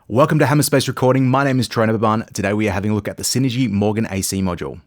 Welcome to Hammerspace Recording. My name is Troy Neberban. Today we are having a look at the Synergy Morgan AC module.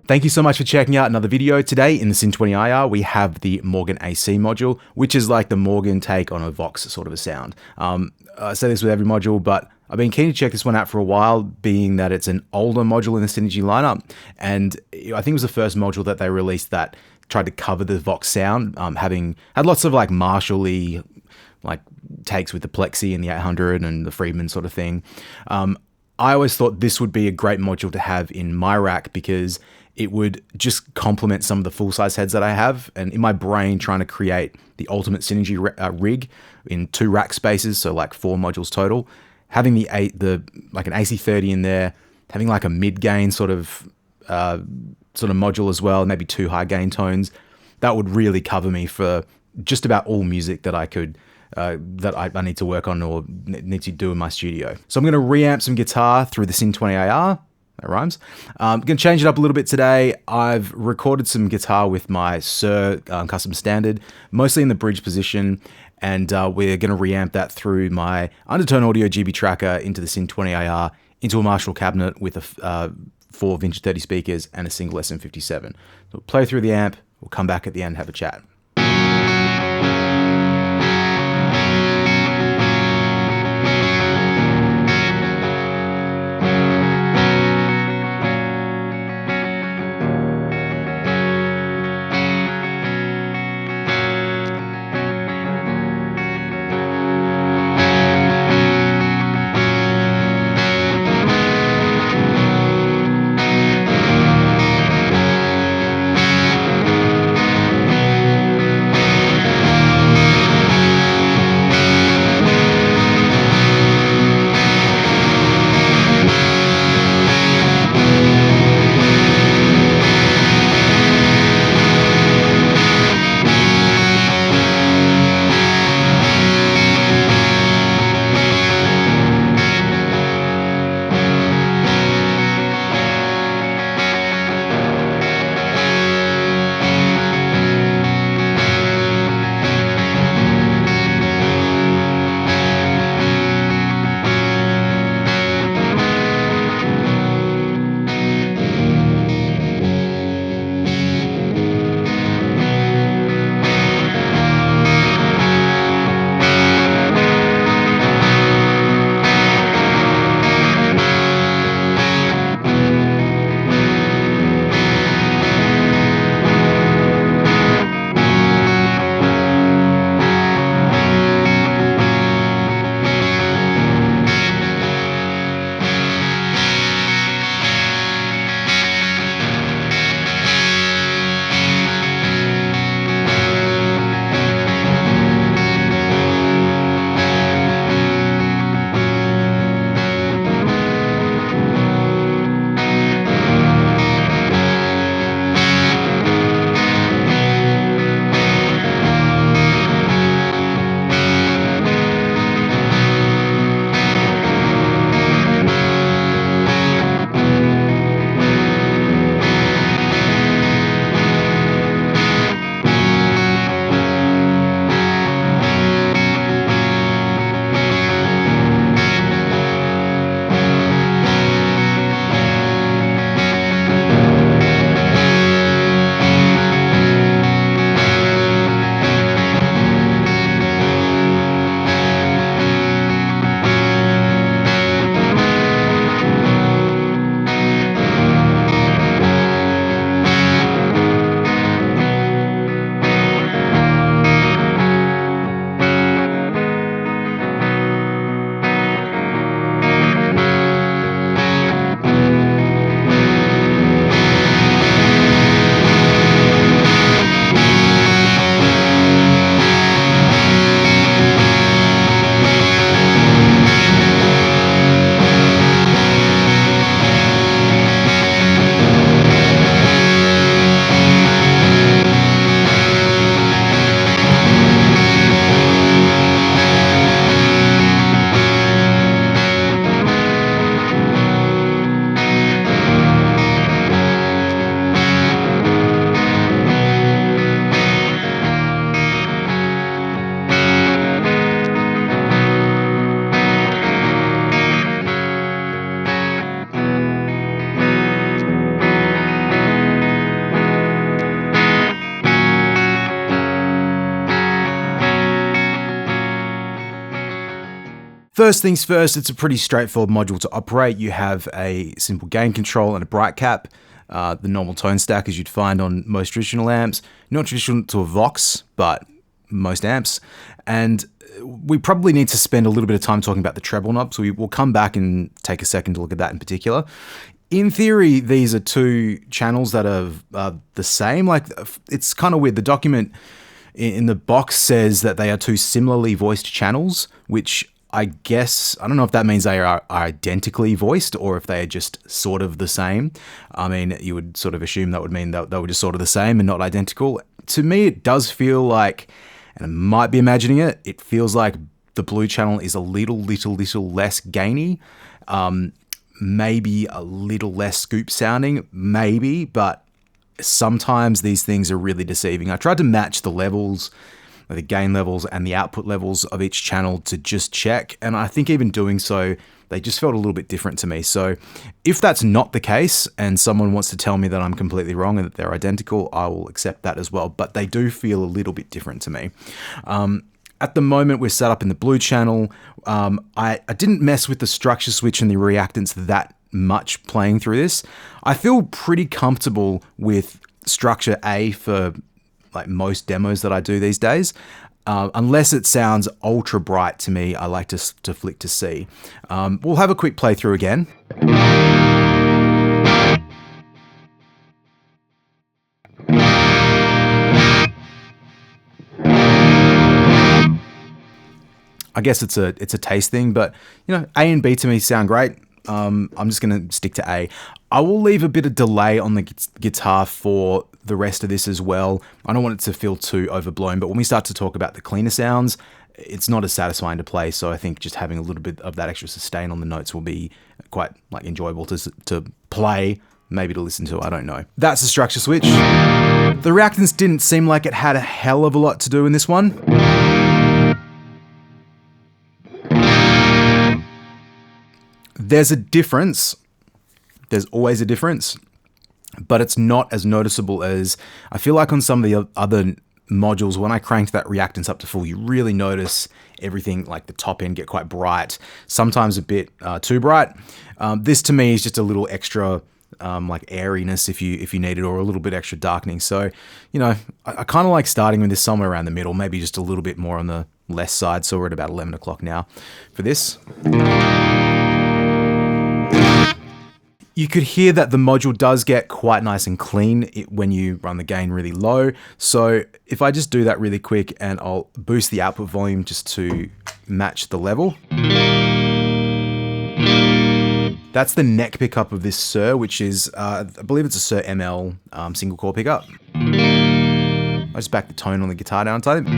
Thank you so much for checking out another video. Today in the Syn20IR, we have the Morgan AC module, which is like the Morgan take on a Vox sort of a sound. I say this with every module, but I've been keen to check this one out for a while, being that it's an older module in the Synergy lineup. And I think it was the first module that they released that tried to cover the Vox sound, having had lots of like Marshall-y like takes with the Plexi and the 800 and the Friedman sort of thing. I always thought this would be a great module to have in my rack because it would just complement some of the full-size heads that I have. And in my brain, trying to create the ultimate Synergy rig in 2 rack spaces, so like 4 modules total, having the like an AC30 in there, having like a mid-gain sort of module as well, maybe 2 high-gain tones, that would really cover me for just about all music that I could that I need to work on or need to do in my studio. So I'm going to reamp some guitar through the Syn20IR. That rhymes. I'm going to change it up a little bit today. I've recorded some guitar with my Shure custom standard, mostly in the bridge position, and we're going to reamp that through my Undertone audio GB tracker into the Syn20IR, into a Marshall cabinet with 4 vintage 30 speakers and a single SM57. So we'll play through the amp, we'll come back at the end and have a chat. First things first, it's a pretty straightforward module to operate. You have a simple gain control and a bright cap, the normal tone stack as you'd find on most traditional amps. Not traditional to a Vox, but most amps. And we probably need to spend a little bit of time talking about the treble knob, so we will come back and take a second to look at that in particular. In theory, these are two channels that are the same. Like, it's kind of weird. The document in the box says that they are two similarly voiced channels, which I guess, I don't know if that means they are identically voiced or if they are just sort of the same. I mean, you would sort of assume that would mean that they were just sort of the same and not identical. To me, it does feel like, and I might be imagining it, it feels like the blue channel is a little less gainy. Maybe a little less scoop sounding, maybe, but sometimes these things are really deceiving. I tried to match the levels, the gain levels and the output levels of each channel to just check. And I think even doing so, they just felt a little bit different to me. So if that's not the case and someone wants to tell me that I'm completely wrong and that they're identical, I will accept that as well. But they do feel a little bit different to me. At the moment, we're set up in the blue channel. I didn't mess with the structure switch and the reactance that much playing through this. I feel pretty comfortable with structure A for like most demos that I do these days. Unless it sounds ultra bright to me, I like to flick to C. We'll have a quick playthrough again. I guess it's a taste thing, but you know, A and B to me sound great. I'm just gonna stick to A. I will leave a bit of delay on the guitar for the rest of this as well. I don't want it to feel too overblown, but when we start to talk about the cleaner sounds, it's not as satisfying to play. So I think just having a little bit of that extra sustain on the notes will be quite like enjoyable to play, maybe to listen to, I don't know. That's the structure switch. The reactance didn't seem like it had a hell of a lot to do in this one. There's a difference. There's always a difference, but it's not as noticeable as I feel like on some of the other modules. When I cranked that reactance up to full, you really notice everything, like the top end get quite bright, sometimes a bit too bright. This to me is just a little extra like airiness if you need it, or a little bit extra darkening. So, you know, I kind of like starting with this somewhere around the middle, maybe just a little bit more on the less side. So we're at about 11 o'clock now for this. You could hear that the module does get quite nice and clean when you run the gain really low. So if I just do that really quick and I'll boost the output volume just to match the level. That's the neck pickup of this Shure, which is, I believe it's a Shure ML single core pickup. I just back the tone on the guitar down a tiny.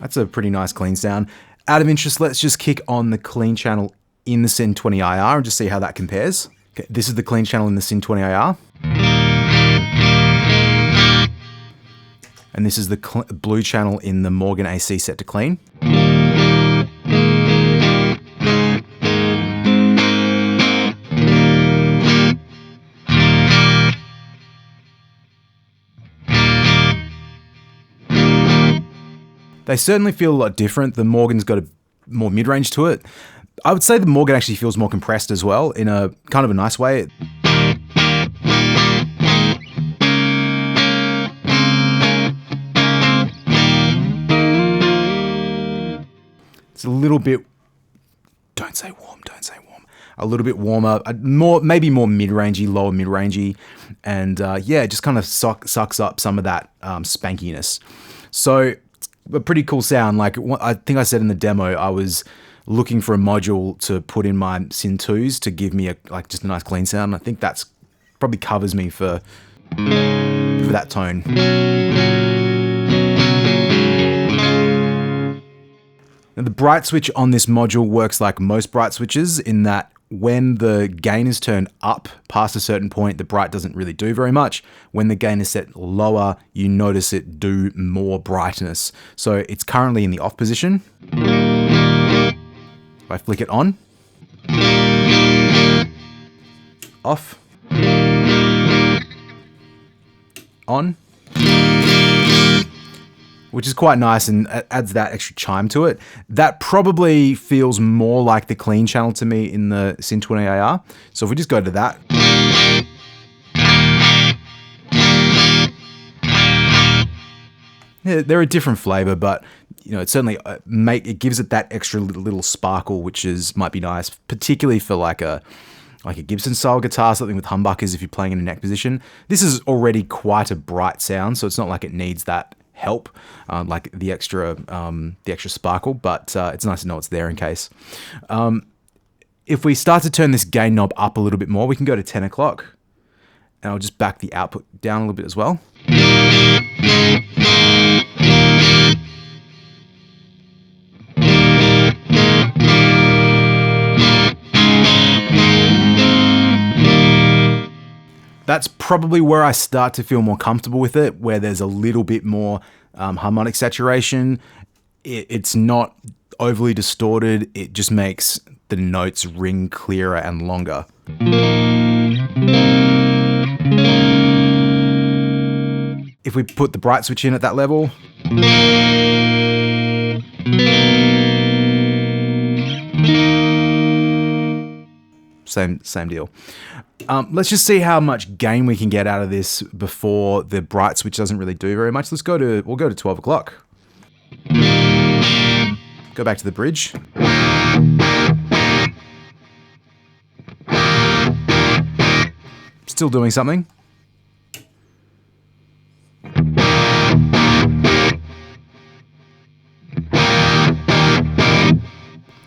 That's a pretty nice clean sound. Out of interest, let's just kick on the clean channel in the Syn20IR and just see how that compares. Okay, this is the clean channel in the Syn20IR. And this is the blue channel in the Morgan AC set to clean. They certainly feel a lot different. The Morgan's got a more mid-range to it. I would say the Morgan actually feels more compressed as well, in a kind of a nice way. It's a little bit, don't say warm, a little bit warmer, maybe more mid-rangey, lower mid-rangey, and yeah, just kind of sucks up some of that spankiness. So a pretty cool sound. Like I think I said in the demo, I was looking for a module to put in my Syn 2s to give me just a nice clean sound. I think that's probably covers me for that tone. Now, the bright switch on this module works like most bright switches in that when the gain is turned up past a certain point, the bright doesn't really do very much. When the gain is set lower, you notice it do more brightness. So it's currently in the off position. If I flick it on, off. on, which is quite nice and adds that extra chime to it. That probably feels more like the clean channel to me in the Syn20IR. So if we just go to that. Yeah, they're a different flavor, but you know, it certainly it gives it that extra little sparkle, which might be nice, particularly for like a Gibson style guitar, something with humbuckers if you're playing in a neck position. This is already quite a bright sound, so it's not like it needs that help, like the extra sparkle, but it's nice to know it's there in case. If we start to turn this gain knob up a little bit more, we can go to 10 o'clock, and I'll just back the output down a little bit as well. That's probably where I start to feel more comfortable with it, where there's a little bit more harmonic saturation. It's not overly distorted. It just makes the notes ring clearer and longer. If we put the bright switch in at that level, same deal. Let's just see how much gain we can get out of this before the bright switch doesn't really do very much. We'll go to 12 o'clock. Go back to the bridge. Still doing something.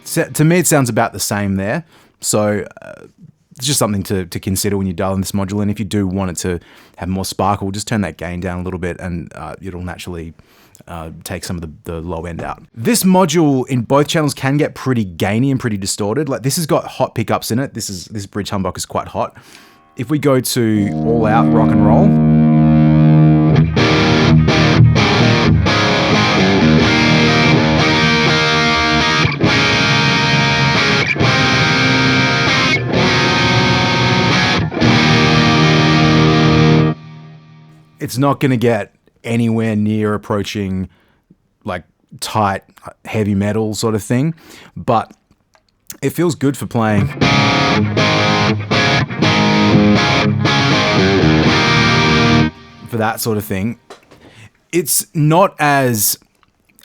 To me, it sounds about the same there. So it's just something to consider when you're dialing this module. And if you do want it to have more sparkle, just turn that gain down a little bit and it'll naturally take some of the low end out. This module in both channels can get pretty gainy and pretty distorted. Like this has got hot pickups in it. This bridge humbucker is quite hot. If we go to all out rock and roll, it's not going to get anywhere near approaching like tight heavy metal sort of thing, but it feels good for playing. For that sort of thing. It's not as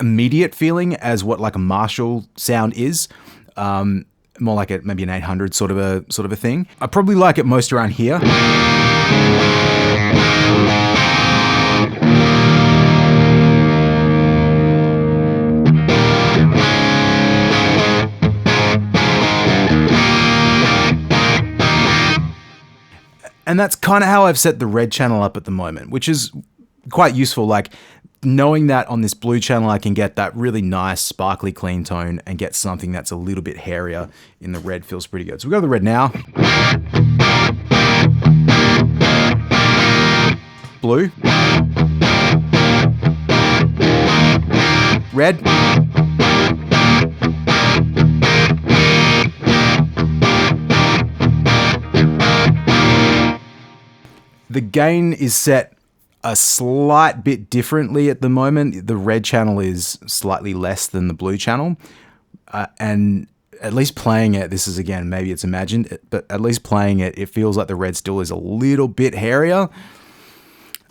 immediate feeling as what like a Marshall sound is. More like maybe an 800 sort of a thing. I probably like it most around here. And that's kind of how I've set the red channel up at the moment, which is quite useful. Like knowing that on this blue channel, I can get that really nice, sparkly, clean tone and get something that's a little bit hairier in the red feels pretty good. So we go to the red now. Blue. Red. The gain is set a slight bit differently at the moment. The red channel is slightly less than the blue channel. And at least playing it, this is again, maybe it's imagined, but at least playing it, it feels like the red still is a little bit hairier.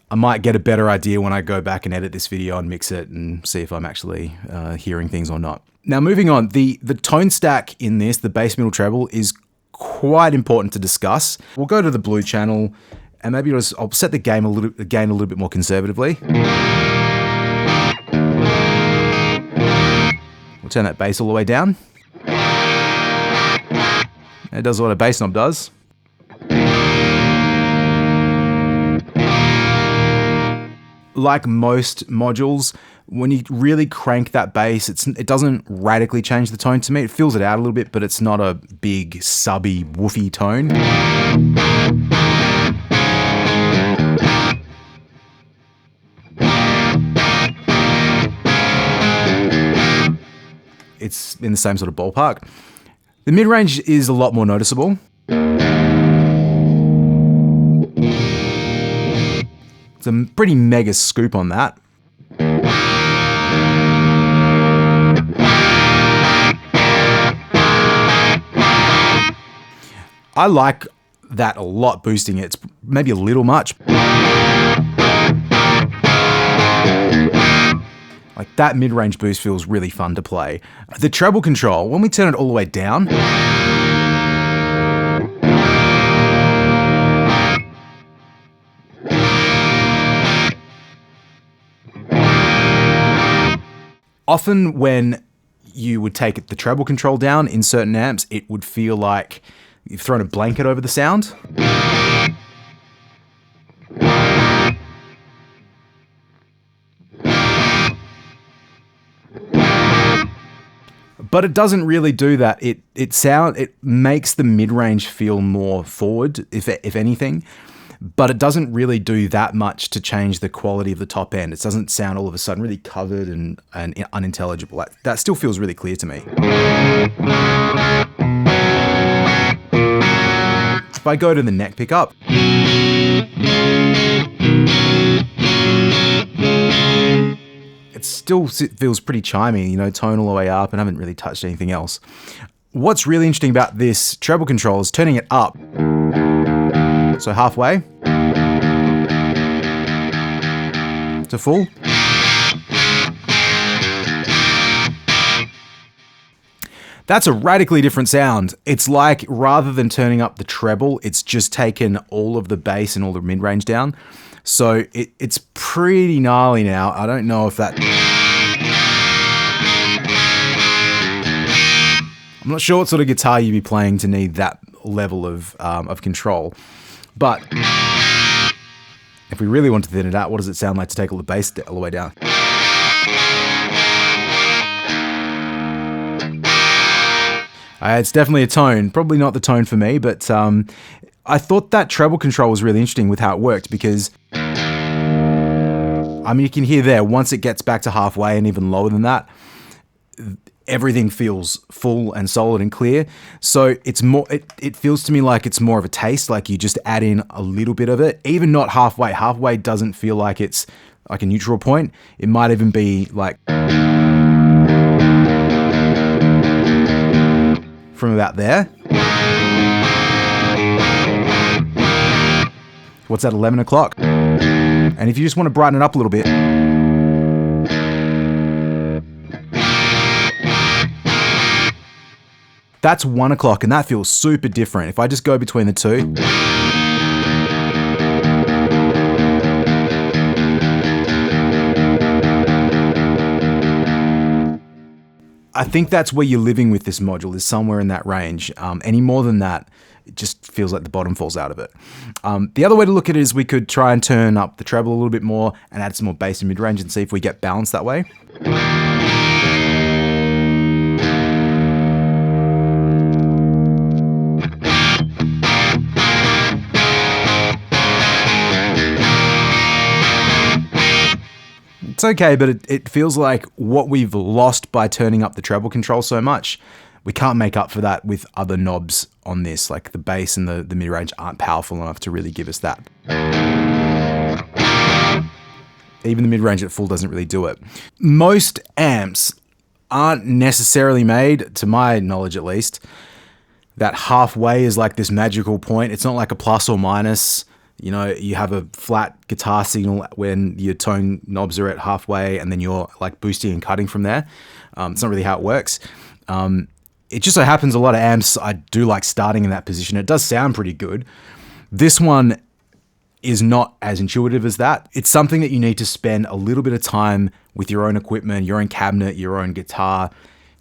I might get a better idea when I go back and edit this video and mix it and see if I'm actually hearing things or not. Now moving on, the tone stack in this, the bass, middle, treble, is quite important to discuss. We'll go to the blue channel. And maybe I'll set the gain a little bit more conservatively. We'll turn that bass all the way down. It does what a bass knob does. Like most modules, when you really crank that bass, it doesn't radically change the tone to me. It fills it out a little bit, but it's not a big, subby, woofy tone. It's in the same sort of ballpark. The mid-range is a lot more noticeable. It's It's a pretty mega scoop on that. I like that a lot, boosting it. It's maybe a little much. Like that mid-range boost feels really fun to play. The treble control, when we turn it all the way down, often when you would take the treble control down in certain amps, it would feel like you've thrown a blanket over the sound. But it doesn't really do that. It makes the mid-range feel more forward, if anything. But it doesn't really do that much to change the quality of the top end. It doesn't sound all of a sudden really covered and unintelligible. That still feels really clear to me. If I go to the neck pickup, it still feels pretty chimey, you know, tone all the way up, and I haven't really touched anything else. What's really interesting about this treble control is turning it up. So halfway to full. That's a radically different sound. It's like rather than turning up the treble, it's just taken all of the bass and all the mid-range down. So it's pretty gnarly now. I don't know if that... I'm not sure what sort of guitar you'd be playing to need that level of control. But if we really want to thin it out, what does it sound like to take all the bass all the way down? It's definitely a tone. Probably not the tone for me, but I thought that treble control was really interesting with how it worked because, I mean, you can hear there, once it gets back to halfway and even lower than that, everything feels full and solid and clear. So it's more, it feels to me like it's more of a taste, like you just add in a little bit of it, even not halfway. Halfway doesn't feel like it's like a neutral point. It might even be like from about there. What's that, 11 o'clock? And if you just want to brighten it up a little bit, that's 1 o'clock, and that feels super different. If I just go between the two, I think that's where you're living with this module, is somewhere in that range. Any more than that, it just feels like the bottom falls out of it. The other way to look at it is we could try and turn up the treble a little bit more and add some more bass and mid-range and see if we get balance that way. It's okay, but it feels like what we've lost by turning up the treble control so much, we can't make up for that with other knobs on this. Like the bass and the mid-range aren't powerful enough to really give us that. Even the mid-range at full doesn't really do it. Most amps aren't necessarily made, to my knowledge at least, that halfway is like this magical point. It's not like a plus or minus. You know, you have a flat guitar signal when your tone knobs are at halfway and then you're like boosting and cutting from there. It's not really how it works. It just so happens a lot of amps, I do like starting in that position. It does sound pretty good. This one is not as intuitive as that. It's something that you need to spend a little bit of time with your own equipment, your own cabinet, your own guitar,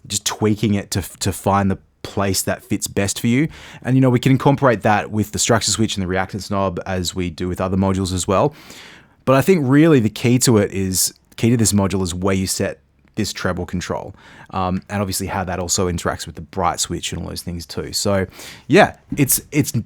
just tweaking it to find the place that fits best for you. And you know, we can incorporate that with the structure switch and the reactance knob as we do with other modules as well. But I think really the key to this module is where you set this treble control, and obviously how that also interacts with the bright switch and all those things too. So yeah, it's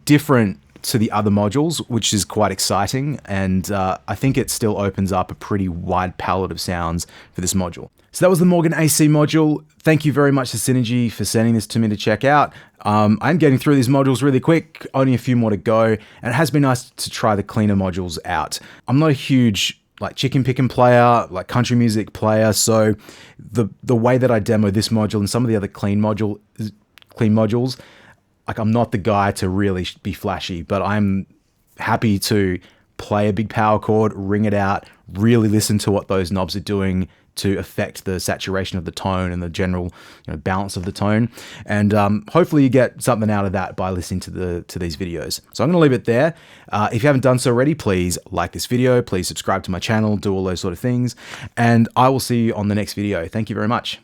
different to the other modules, which is quite exciting, and I think it still opens up a pretty wide palette of sounds for this module. So that was the Morgan AC module. Thank you very much to Synergy for sending this to me to check out. I'm getting through these modules really quick, only a few more to go, and it has been nice to try the cleaner modules out. I'm not a huge like chicken picking player, like country music player, so the way that I demo this module and some of the other clean modules, like I'm not the guy to really be flashy, but I'm happy to play a big power chord, ring it out, really listen to what those knobs are doing to affect the saturation of the tone and the general balance of the tone. And hopefully you get something out of that by listening to these videos. So I'm going to leave it there. If you haven't done so already, please like this video, please subscribe to my channel, do all those sort of things, and I will see you on the next video. Thank you very much.